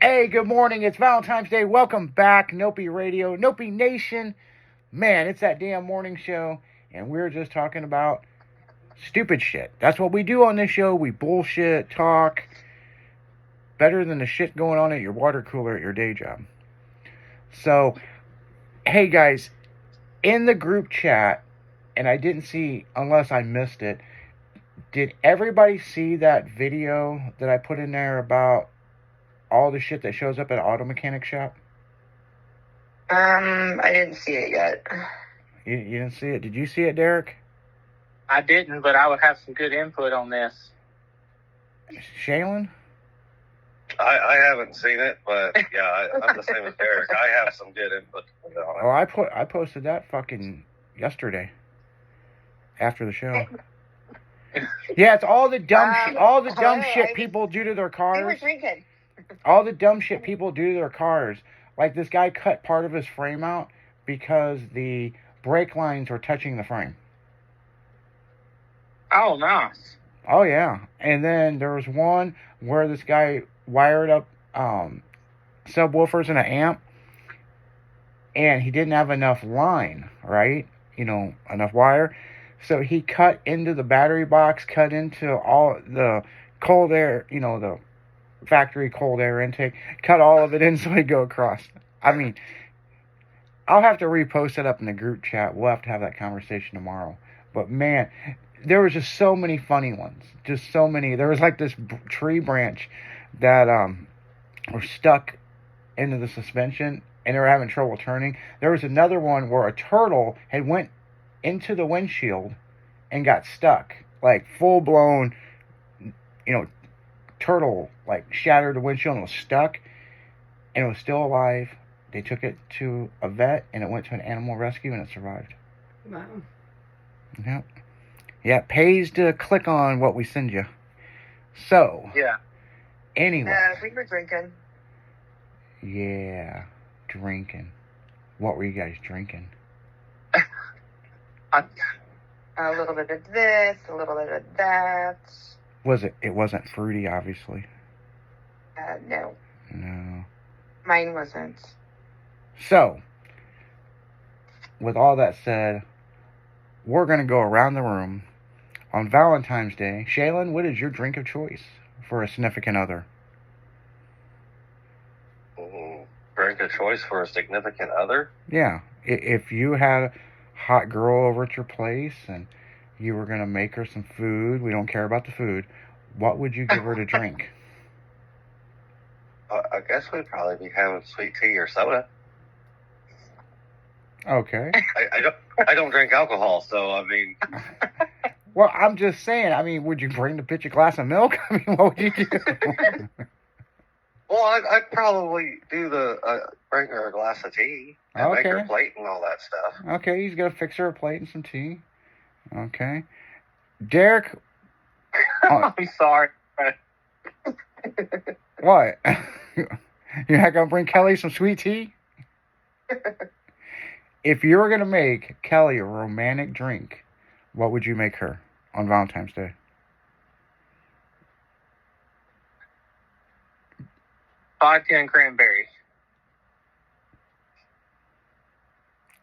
Hey, good morning. It's Valentine's Day. Welcome back, Nopi Radio, Nopi Nation. Man, it's that damn morning show, and we're just talking about stupid shit. That's what we do on this show. We bullshit, talk. Better than the shit going on at your water cooler at your day job. So, hey guys, in the group chat, and I didn't see, unless I missed it, did everybody see that video that I put in there about all the shit that shows up at an auto mechanic shop? I didn't see it yet. You didn't see it? Did you see it, Derek? I didn't, but I would have some good input on this. Shaylin? I haven't seen it, but yeah, I'm the same as Derek. I have some good input on it. Oh, I posted that fucking yesterday after the show. Yeah, it's all the dumb shit people do to their cars. We were drinking. All the dumb shit people do to their cars. Like this guy cut part of his frame out because the brake lines were touching the frame. Oh, nice. Oh, yeah. And then there was one where this guy wired up subwoofers and an amp, and he didn't have enough line, right? Enough wire. So he cut into the battery box, cut into all the cold air, the factory cold air intake, cut all of it in so he'd go across. I mean, I'll have to repost it up in the group chat. We'll have to have that conversation tomorrow. But man, there was just so many funny ones. Just so many. There was like this tree branch that were stuck into the suspension and they were having trouble turning. There was another one where a turtle had went into the windshield and got stuck. Like full blown, turtle like shattered the windshield and was stuck, and it was still alive. They took it to a vet and it went to an animal rescue and it survived. Wow. Yep. Yeah, it pays to click on what we send you. So. Yeah. Anyway. We were drinking. Yeah, drinking. What were you guys drinking? A little bit of this, a little bit of that. It wasn't fruity, obviously. No. No. Mine wasn't. So, with all that said, we're going to go around the room on Valentine's Day. Shaylin, what is your drink of choice for a significant other? Drink of choice for a significant other? Yeah. If you had a hot girl over at your place and you were going to make her some food, we don't care about the food, what would you give her to drink? I guess we'd probably be having sweet tea or soda. Okay. I don't drink alcohol, so I mean. Well, I'm just saying. I mean, would you bring the bitch a glass of milk? I mean, what would you do? Well, I'd probably do bring her a glass of tea and make her a plate and all that stuff. Okay, he's gonna fix her a plate and some tea. Okay, Derek. I'm sorry. What? You're not gonna bring Kelly some sweet tea? If you were going to make Kelly a romantic drink, what would you make her on Valentine's Day? Vodka and cranberries.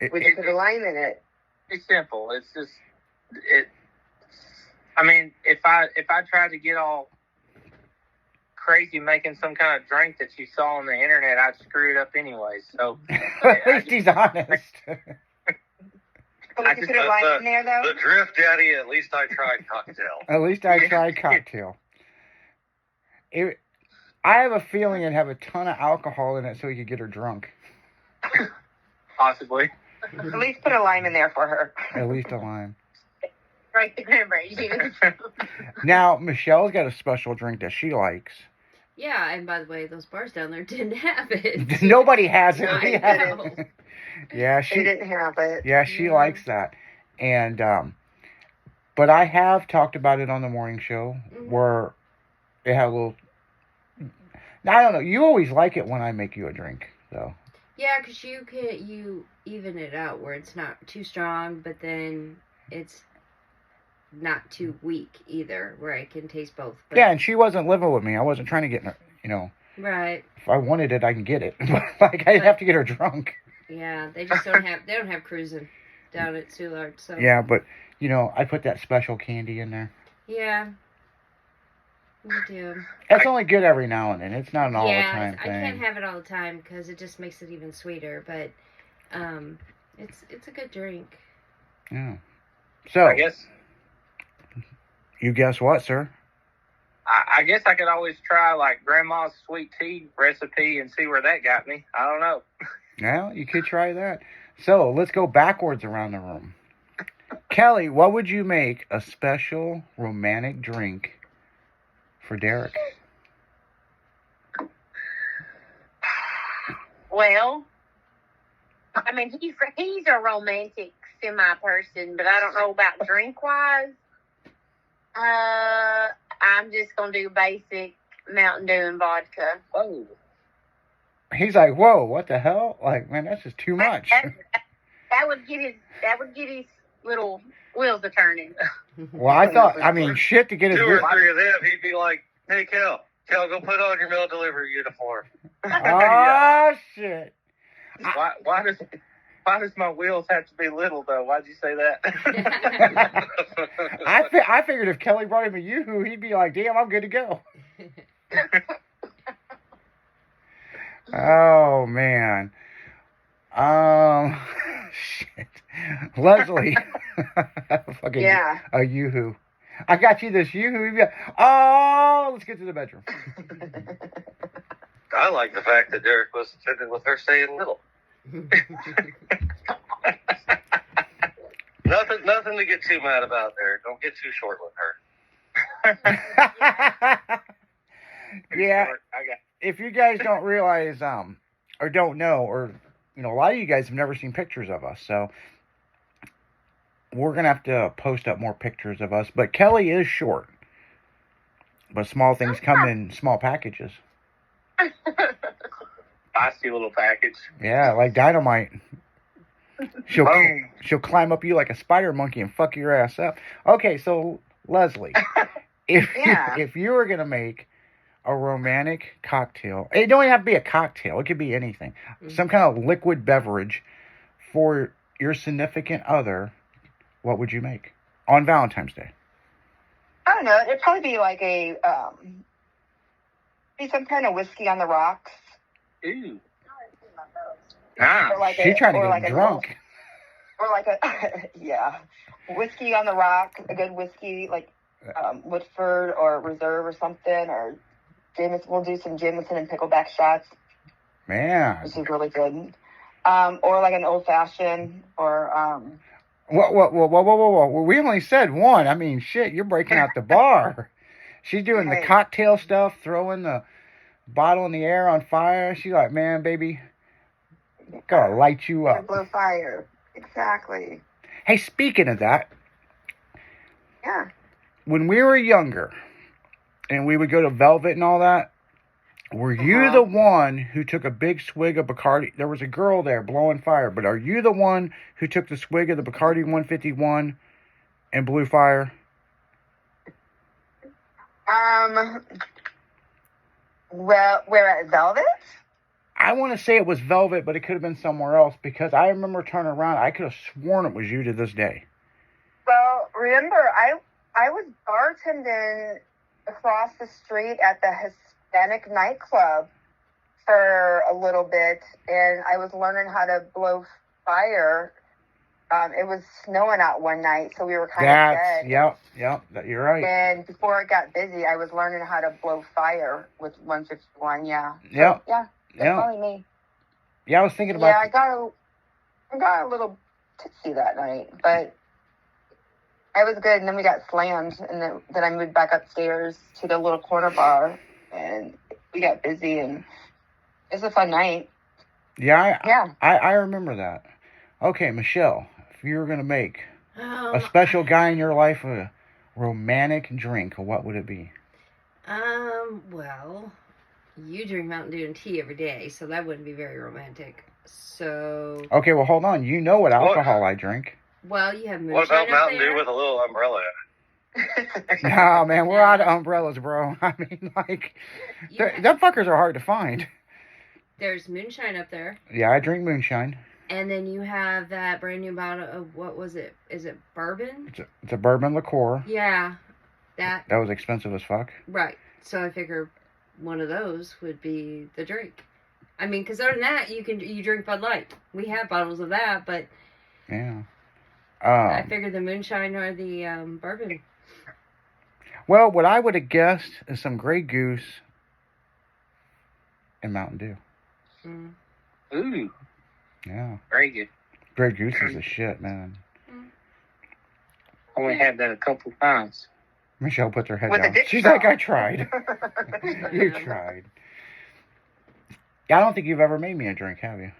We just put a lime in it. It's simple. It's just I mean, if I tried to get all crazy making some kind of drink that you saw on the internet, I'd screw it up anyway. So at least he's honest. But we could put a lime in there, though. The Drift Daddy, at least I tried cocktail. At least I tried cocktail. I have a feeling it'd have a ton of alcohol in it so he could get her drunk. Possibly. At least put a lime in there for her. At least a lime. Right, the cranberries. Now, Michelle's got a special drink that she likes. Yeah, and by the way, those bars down there didn't have it. Nobody has it. I know. Yeah, She didn't have it. Yeah, she likes that. And, but I have talked about it on the morning show where it had a little, I don't know, you always like it when I make you a drink, though. Yeah, because you even it out where it's not too strong, but then it's not too weak either, where I can taste both. But Yeah, and she wasn't living with me. I wasn't trying to get, Right. If I wanted it, I can get it. Like, I'd have to get her drunk. Yeah, they just don't have cruising down at Soulard, so. Yeah, but, I put that special candy in there. Yeah. You do. It's only good every now and then. It's not an all the time I thing. can't have it all the time because it just makes it even sweeter, but it's a good drink. Yeah. So, I guess you guess what, sir? I guess I could always try like Grandma's sweet tea recipe and see where that got me. I don't know. Well, you could try that. So, let's go backwards around the room. Kelly, what would you make a special romantic drink for Derek? Well, I mean, he's a romantic semi-person, but I don't know about drink-wise. I'm just going to do basic Mountain Dew and vodka. Whoa. He's like, whoa, what the hell? Like, man, that's just too much. That would get his little wheels a turning. Well, I mean, shit to get his... Two or three of them, he'd be like, hey, Kel, go put on your mail delivery uniform. Oh, shit. Why does my wheels have to be little though? Why'd you say that? I figured if Kelly brought him a Yoo-Hoo, he'd be like, damn, I'm good to go. Oh, man. Shit. Leslie. Fucking Yeah. a Yoo-Hoo. I got you this Yoo-Hoo. You'd be like, oh, let's get to the bedroom. I like the fact that Derek was offended with her saying little. Nothing to get too mad about there. Don't get too short with her. Yeah. If you guys don't realize, or don't know, or, a lot of you guys have never seen pictures of us, so we're going to have to post up more pictures of us. But Kelly is short. But small things come in small packages. Feisty little package. Yeah, like dynamite. She'll Boom. she'll climb up you like a spider monkey and fuck your ass up. Okay, so Leslie, if you were gonna make a romantic cocktail, it don't even have to be a cocktail. It could be anything, some kind of liquid beverage for your significant other. What would you make on Valentine's Day? I don't know. It'd probably be like be some kind of whiskey on the rocks. Ooh. Or like She's trying to or get like him drunk. Or like yeah, whiskey on the rock, a good whiskey like Woodford or Reserve or something, or Jameson. We'll do some Jameson and pickleback shots, Man. which is really good. Or like an old fashioned, or Whoa. We only said one. I mean, shit, you're breaking out the bar. She's doing the cocktail stuff, throwing the bottle in the air on fire. She's like, man, baby, gotta light you up. blow fire. Exactly. Hey, speaking of that, Yeah. when we were younger and we would go to Velvet and all that, were you the one who took a big swig of Bacardi? There was a girl there blowing fire, but are you the one who took the swig of the Bacardi 151 and blew fire? Well, we're at Velvet. I want to say it was Velvet, but it could have been somewhere else because I remember turning around. I could have sworn it was you to this day. Well, remember, I was bartending across the street at the Hispanic nightclub for a little bit, and I was learning how to blow fire. It was snowing out one night, so we were kind of dead. Yep, you're right. And before it got busy, I was learning how to blow fire with 151. Yeah. Yep. So, yeah. That's probably me. Yeah, I was thinking about. Yeah, I got a little tipsy that night, but I was good. And then we got slammed, and then I moved back upstairs to the little corner bar, and we got busy, and it was a fun night. Yeah, I remember that. Okay, Michelle, if you were gonna make a special guy in your life a romantic drink, what would it be? Well, you drink Mountain Dew and tea every day, so that wouldn't be very romantic. So. Okay, well, hold on. You know what alcohol I drink. Well, you have moonshine. What about up Mountain there? Dew with a little umbrella Nah, man, we're out of umbrellas, bro. I mean, like, Yeah. them fuckers are hard to find. There's moonshine up there. Yeah, I drink moonshine. And then you have that brand new bottle of, what was it? Is it bourbon? It's a bourbon liqueur. Yeah. That was expensive as fuck. Right. So I figure one of those would be the drink. I mean, because other than that, you drink Bud Light. We have bottles of that, but Yeah. I figured the moonshine or the bourbon. Well, what I would have guessed is some Grey Goose and Mountain Dew. Mm. Ooh, Yeah. very good. Grey Goose is the shit, man. Only had that a couple times. Michelle puts her head With a down. dick She's straw. like, I tried. You tried. Yeah, I don't think you've ever made me a drink, have you?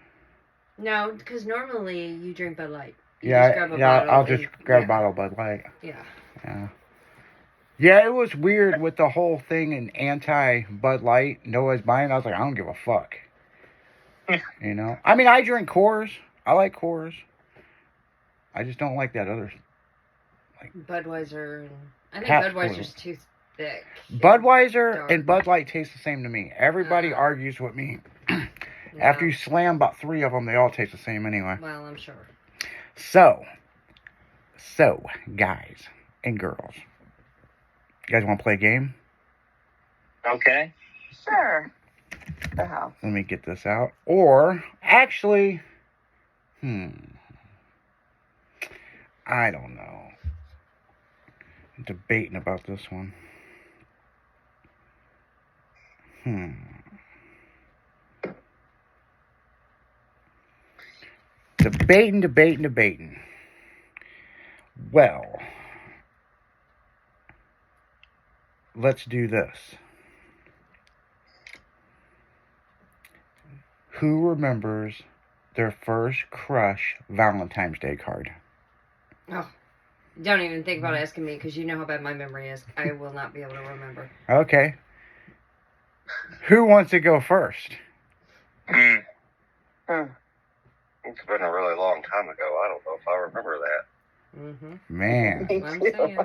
No, because normally you drink Bud Light. You Yeah, just grab a yeah. bottle I'll and- just grab a yeah. bottle of Bud Light. Yeah. Yeah. Yeah, it was weird with the whole thing in anti-Bud Light. Nobody's buying. I was like, I don't give a fuck. You know? I mean, I drink Coors. I like Coors. I just don't like that other. Budweiser. And I think Pabst Budweiser's too thick. Budweiser Dark. and Bud Light taste the same to me. Everybody argues with me. After you slam about 3 of them, they all taste the same anyway. Well, I'm sure. So, guys and girls, you guys want to play a game? Okay. Sure. The hell. Let me get this out. Or, actually, I don't know. I'm debating about this one. Debating. Well, let's do this. Who remembers their first crush Valentine's Day card? Oh, don't even think about asking me because you know how bad my memory is. I will not be able to remember. Okay. Who wants to go first? It's been a really long time ago. I don't know if I remember that. Mm-hmm. Man, I'm saying.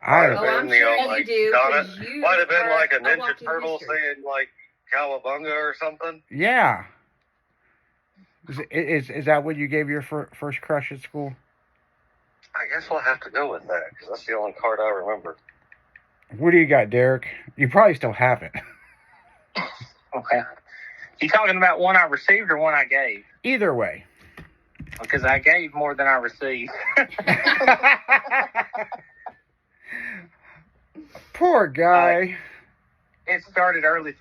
I Might have I'm been the sure old, you like, do, Donna- 'cause you Might have been are like a a Ninja walking Turtle history. saying like Cowabunga or something. yeah. Is that what you gave your first crush at school? I guess we'll have to go with that because that's the only card I remember. What do you got, Derek? You probably still have it. Okay. You talking about one I received or one I gave? Either way. Because I gave more than I received. Poor guy. It started early.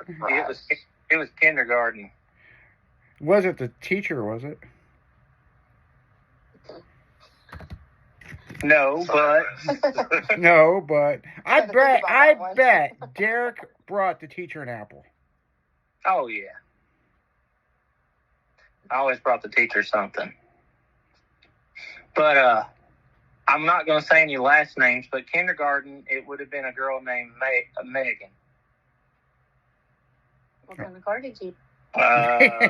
It was kindergarten. Was it the teacher, was it? No, but No, but I Gotta think about that one. bet Derek brought the teacher an apple. oh yeah. I always brought the teacher something. But I'm not going to say any last names, but kindergarten, it would have been a girl named Megan. What kind of card did you?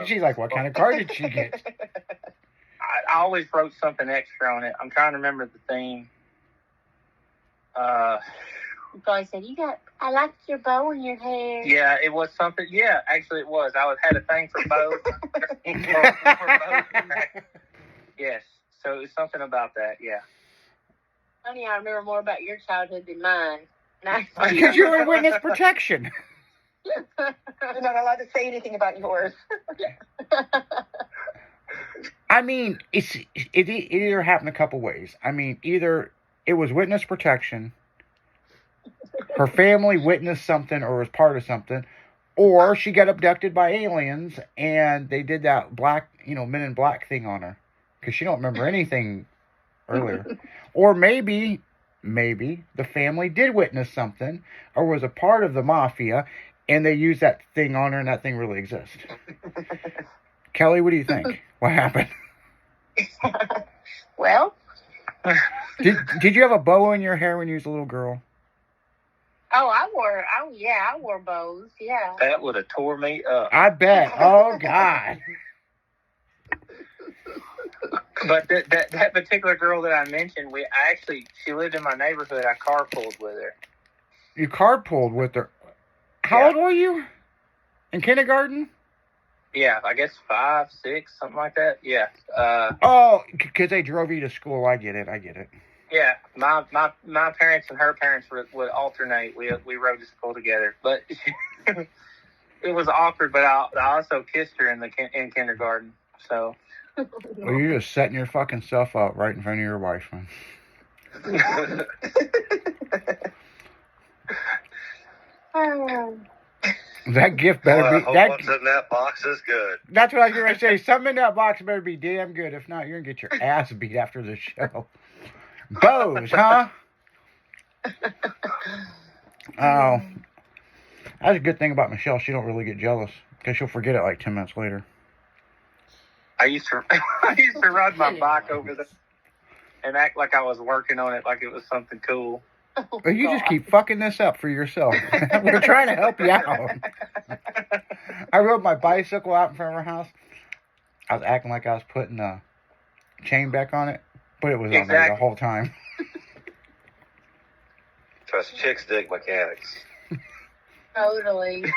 She's like, what kind of card did she get? I always wrote something extra on it. I'm trying to remember the theme. You probably said, I like your bow in your hair. Yeah, it was something. Yeah, actually, it was. I had a thing for bows. Yes, so it was something about that. Yeah. Funny, I remember more about your childhood than mine. Because you're in witness protection. You're not allowed to say anything about yours. I mean, it either happened a couple ways. I mean, either it was witness protection, her family witnessed something or was part of something, or she got abducted by aliens and they did that black, Men in Black thing on her because she don't remember anything earlier. Or maybe the family did witness something or was a part of the mafia and they used that thing on her and that thing really exists. Kelly, what do you think? What happened? Well, Did you have a bow in your hair when you was a little girl? I wore bows. Yeah. That would have tore me up. I bet. Oh God. But that particular girl that I mentioned, she lived in my neighborhood. I carpooled with her. You carpooled with her. How Yeah. old were you? In kindergarten? Yeah, I guess 5, 6, something like that. Yeah. Because they drove you to school. I get it. Yeah, my parents and her parents would alternate. We rode to school together, but it was awkward. But I also kissed her in kindergarten. So. Well, you're just setting your fucking self up right in front of your wife, man. That gift better be. What's in that box is good. That's what I was going to say. Something in that box better be damn good. If not, you're going to get your ass beat after the show. Bows, huh? Oh. That's a good thing about Michelle. She don't really get jealous. Because she'll forget it like 10 minutes later. I used to ride my bike over there and act like I was working on it like it was something cool. Well, you just keep fucking this up for yourself. We're trying to help you out. I rode my bicycle out in front of her house. I was acting like I was putting a chain back on it, but it was on there the whole time. Trust chicks dig mechanics. Totally.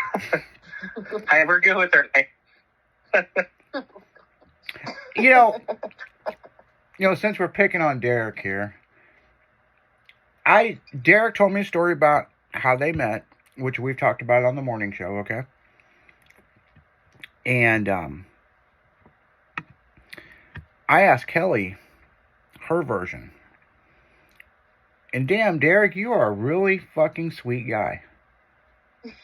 Hey, we're good with her. You know, since we're picking on Derek here, Derek told me a story about how they met, which we've talked about on the morning show, okay? And I asked Kelly her version. And damn, Derek, you are a really fucking sweet guy.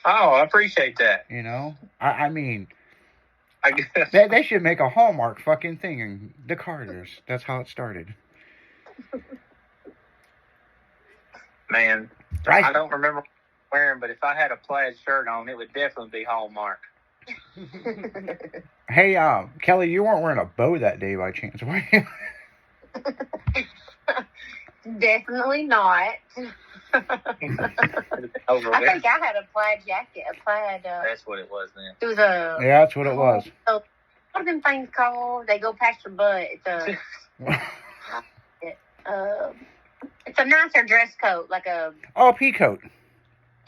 Oh, I appreciate that. You know? I mean, I guess. they should make a Hallmark fucking thing in the Carters. That's how it started. Man, I don't remember wearing, but if I had a plaid shirt on, it would definitely be Hallmark. Hey, Kelly, you weren't wearing a bow that day by chance, were you? Definitely not. I think I had a plaid jacket, That's what it was then. It was a. Yeah, that's what it was. What are them things called? They go past your butt. It's a nicer dress coat, like a. Oh, pea coat.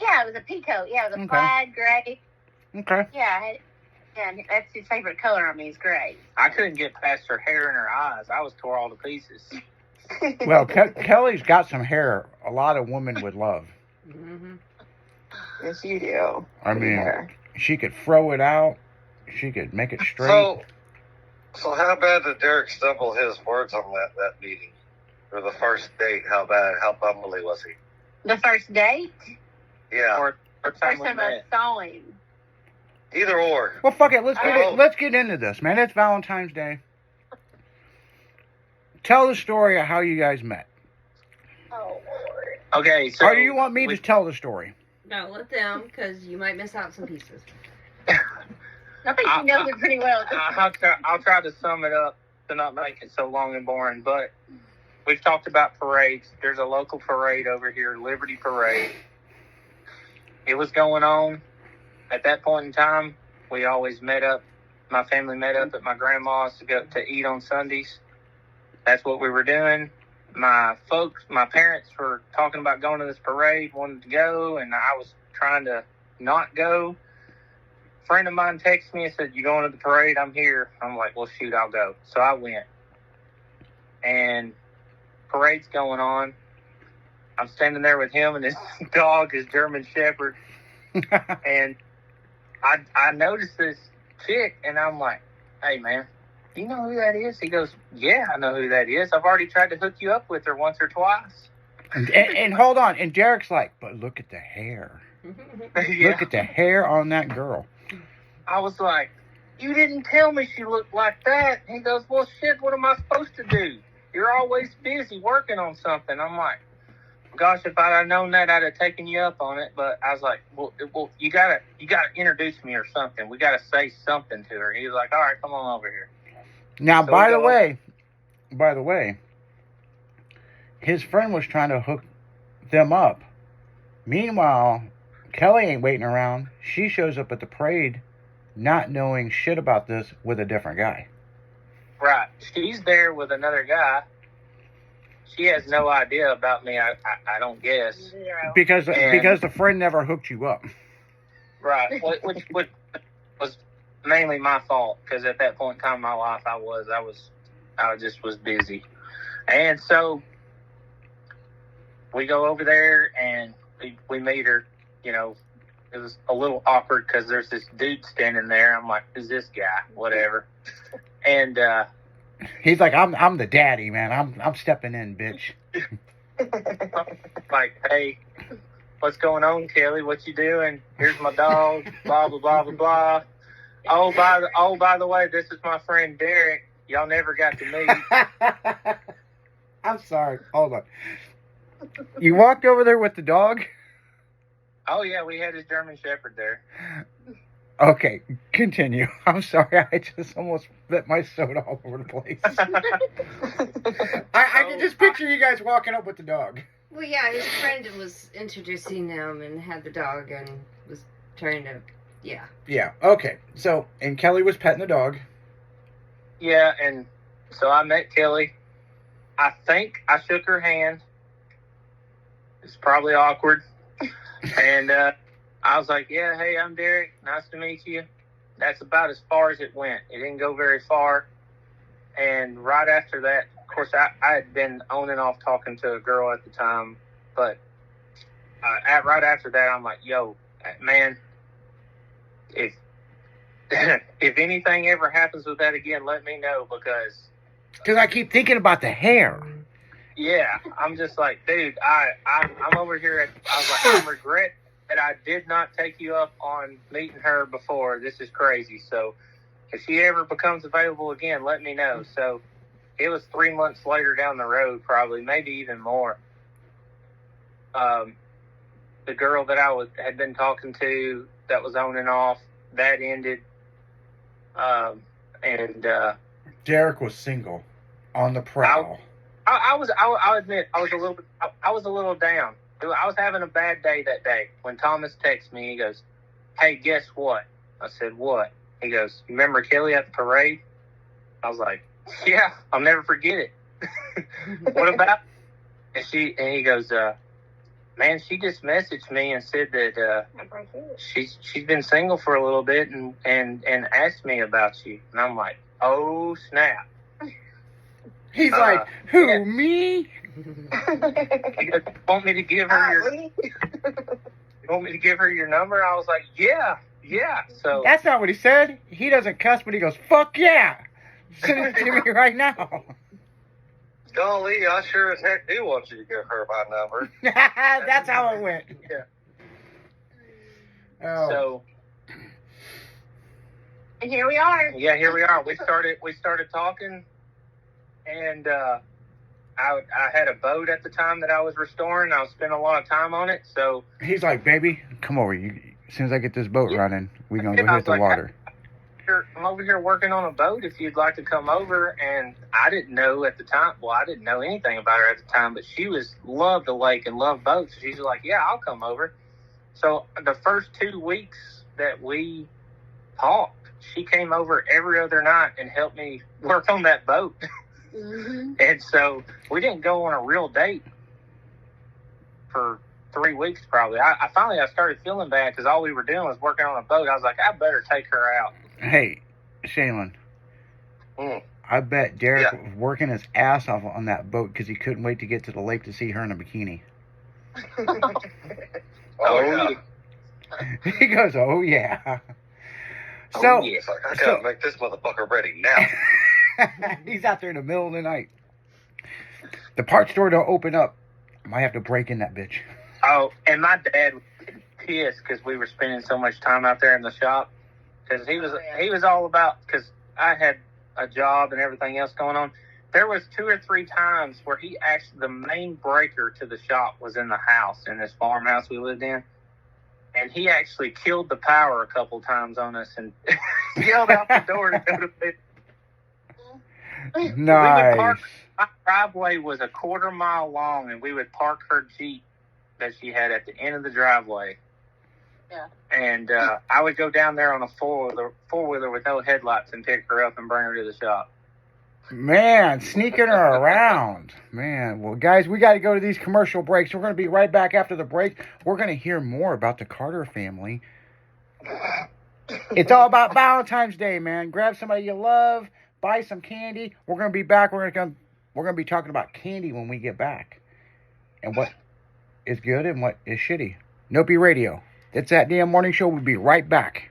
Yeah, it was a pea coat. Yeah, it was a plaid gray. Okay. Yeah, that's his favorite color on me. Is gray. I couldn't get past her hair and her eyes. I was tore all to pieces. Well, Kelly's got some hair a lot of women would love. Mm-hmm. Yes, you do. I mean, she could throw it out. She could make it straight. So how bad did Derek stumble his words on that meeting? Or the first date, how bumbly was he? The first date? Yeah. Or First time I saw him. Either or. Well, fuck it. Let's get into this, man. It's Valentine's Day. Tell the story of how you guys met. Oh, Lord. Okay, so... Or do you want me to tell the story? No, let them, because you might miss out some pieces. I think he knows it pretty well. I'll try to sum it up to not make it so long and boring, but we've talked about parades. There's a local parade over here, Liberty Parade. It was going on. At that point in time, we always met up. My family met up at my grandma's to go to eat on Sundays. That's what we were doing. My parents were talking about going to this parade, wanted to go, and I was trying to not go. A friend of mine texted me and said, "You going to the parade? I'm here." I'm like, "Well, shoot, I'll go." So I went. And parade's going on. I'm standing there with him and his dog, his German Shepherd. And I noticed this chick, and I'm like, "Hey, man, do you know who that is?" He goes, "Yeah, I know who that is. I've already tried to hook you up with her once or twice." And hold on. And Derek's like, "But look at the hair. Yeah. Look at the hair on that girl." I was like, "You didn't tell me she looked like that." He goes, "Well, shit, what am I supposed to do? You're always busy working on something." I'm like, "Gosh, if I'd have known that, I'd have taken you up on it." But I was like, well, you gotta introduce me or something. We gotta say something to her. He was like, "All right, come on over here." Now, So by the way, his friend was trying to hook them up. Meanwhile, Kelly ain't waiting around. She shows up at the parade not knowing shit about this with a different guy. Right. She's there with another guy. She has no idea about me, I don't guess. Zero. Because And- the friend never hooked you up. Right. Which was mainly my fault, because at that point in time in my life, I just was busy. And so we go over there and we meet her. You know, it was a little awkward because there's this dude standing there. I'm like, who's this guy? Whatever. And He's like, I'm the daddy, man. I'm stepping in, bitch. like, hey, what's going on, Kelly? What you doing? Here's my dog. Blah blah blah blah blah. Oh, by the way, this is my friend Derek. Y'all never got to meet. I'm sorry. Hold on. You walked over there with the dog? Oh yeah, we had his German Shepherd there. Okay, continue. I'm sorry. I just almost spit my soda all over the place. I can just picture you guys walking up with the dog. Well, yeah, his friend was introducing them and had the dog and was trying to, yeah. Yeah, okay. So, and Kelly was petting the dog. Yeah, and so I met Kelly. I think I shook her hand. It's probably awkward. And I was like, yeah, hey, I'm Derek. Nice to meet you. That's about as far as it went. It didn't go very far. And right after that, of course, I had been on and off talking to a girl at the time. But right after that, I'm like, yo, man, if anything ever happens with that again, let me know, Because I keep thinking about the hair. yeah, I'm just like, dude, I'm over here I was like, I regret that I did not take you up on meeting her before. This is crazy. So if she ever becomes available again, let me know. So it was 3 months later down the road, probably, maybe even more. The girl that had been talking to that was on and off, that ended. Derek was single, on the prowl. I'll admit, I was a little down. I was having a bad day that day when Thomas texted me. He goes, hey, guess what? I said, what? He goes, you remember Kelly at the parade? I was like, yeah, I'll never forget it. What about? And he goes, man, she just messaged me and said that she's been single for a little bit and asked me about you. And I'm like, oh, snap. He's like, who, yeah. me? He goes, want me to give her your number? I was like, yeah. So That's not what he said. He doesn't cuss, but he goes, fuck yeah. Send it to me right now. Golly, I sure as heck do want you to give her my number. That's how it went. Yeah. Oh. So And here we are. yeah, here we are. We started talking, and I had a boat at the time that I was restoring. I was spending a lot of time on it. So He's like, baby, come over. As soon as I get this boat running, we're going to go I hit was the like, water. I'm over here working on a boat if you'd like to come over. And I didn't know at the time. Well, I didn't know anything about her at the time, but she loved the lake and loved boats. She's like, yeah, I'll come over. So the first 2 weeks that we talked, she came over every other night and helped me work on that boat. Mm-hmm. And so we didn't go on a real date for 3 weeks probably. I finally started feeling bad because all we were doing was working on a boat. I was like, I better take her out. Hey, Shaylin. Mm. I bet Derek Yeah. was working his ass off on that boat because he couldn't wait to get to the lake to see her in a bikini. Oh, yeah. He goes, oh, yeah. So, yeah. It's like, I gotta make this motherfucker ready now. he's out there in the middle of the night. The parts store don't open up. I might have to break in that bitch. Oh, and my dad was pissed because we were spending so much time out there in the shop. Because he was all about, because I had a job and everything else going on. There was 2 or 3 times where he actually, the main breaker to the shop was in the house, in this farmhouse we lived in. And he actually killed the power a couple times on us and yelled out the door to go to bed. Nice. My driveway was a 1/4 mile long, and we would park her Jeep that she had at the end of the driveway. Yeah. And I would go down there on a four-wheeler with no headlights and pick her up and bring her to the shop. Man, sneaking her around. Man, well, guys, we got to go to these commercial breaks. We're going to be right back after the break. We're going to hear more about the Carter family. It's all about Valentine's Day, man. Grab somebody you love, buy some candy. We're going to be back. We're going to be talking about candy when we get back, and what is good and what is shitty. Nopey Radio. It's That Damn Morning Show. We'll be right back.